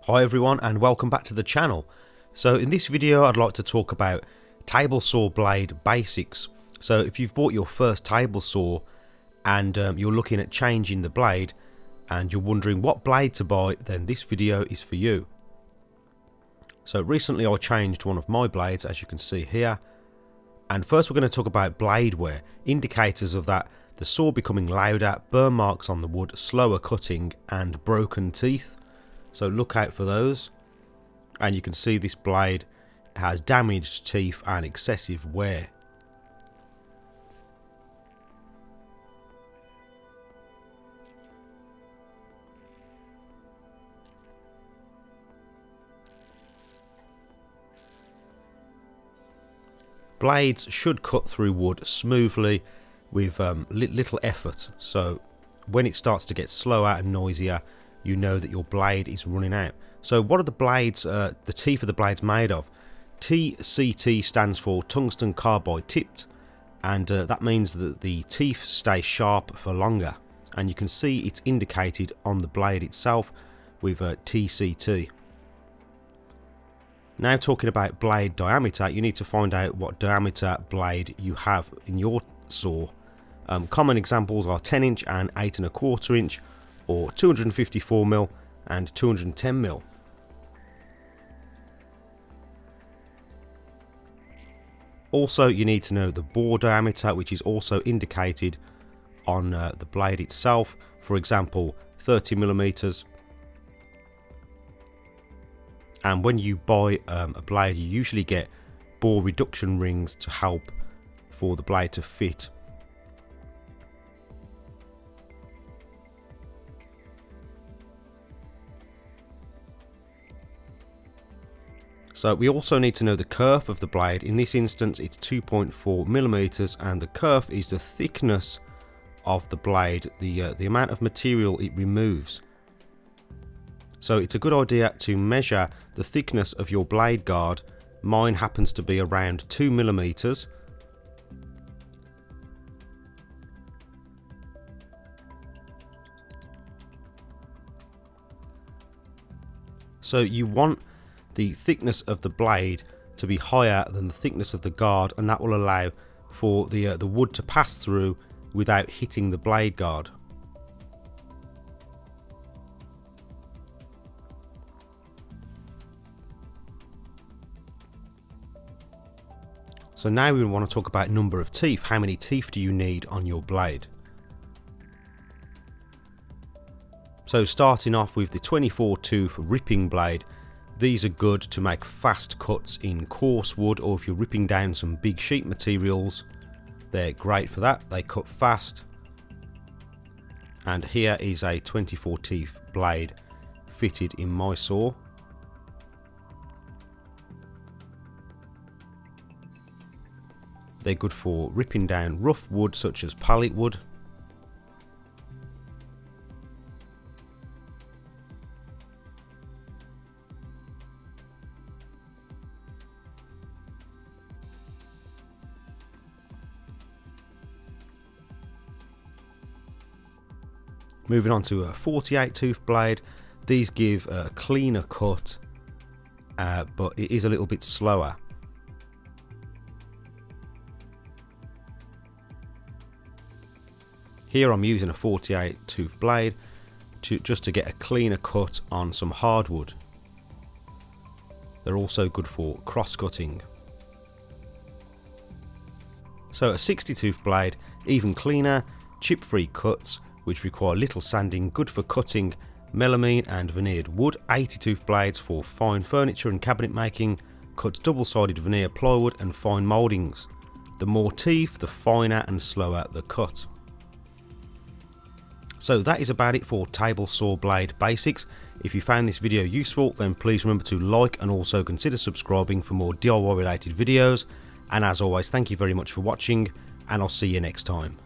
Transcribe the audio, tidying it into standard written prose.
Hi everyone and welcome back to the channel. So in this video I'd like to talk about table saw blade basics. So if you've bought your first table saw and you're looking at changing the blade and you're wondering what blade to buy, then this video is for you. So recently I changed one of my blades, as you can see here, and first we're going to talk about blade wear, indicators of that: the saw becoming louder, burn marks on the wood, slower cutting and broken teeth. So look out for those. And you can see this blade has damaged teeth and excessive wear. Blades should cut through wood smoothly with little effort. So when it starts to get slower and noisier, you know that your blade is running out. So what are the blades, the teeth of the blades made of? TCT stands for tungsten carbide tipped, and that means that the teeth stay sharp for longer, and you can see it's indicated on the blade itself with TCT. Now talking about blade diameter, you need to find out what diameter blade you have in your saw. Common examples are 10" and 8 1/4", or 254mm and 210mm. Also, you need to know the bore diameter, which is also indicated on the blade itself. For example, 30mm. And when you buy a blade, you usually get bore reduction rings to help for the blade to fit. So we also need to know the kerf of the blade. In this instance it's 2.4mm, and the kerf is the thickness of the blade, the amount of material it removes. So it's a good idea to measure the thickness of your blade guard. Mine happens to be around 2mm. So you want the thickness of the blade to be higher than the thickness of the guard, and that will allow for the wood to pass through without hitting the blade guard. So now we want to talk about number of teeth. How many teeth do you need on your blade? So starting off with the 24 tooth ripping blade. These are good to make fast cuts in coarse wood, or if you're ripping down some big sheet materials, they're great for that. They cut fast. And here is a 24 teeth blade fitted in my saw. They're good for ripping down rough wood such as pallet wood. Moving on to a 48 tooth blade. These give a cleaner cut, but it is a little bit slower. Here I'm using a 48 tooth blade just to get a cleaner cut on some hardwood. They're also good for cross cutting. So a 60 tooth blade, even cleaner, chip free cuts which require little sanding, good for cutting melamine and veneered wood. 80 tooth blades for fine furniture and cabinet making, cuts double sided veneer plywood and fine mouldings. The more teeth, the finer and slower the cut. So that is about it for table saw blade basics. If you found this video useful, then please remember to like and also consider subscribing for more DIY related videos. And as always, thank you very much for watching, and I'll see you next time.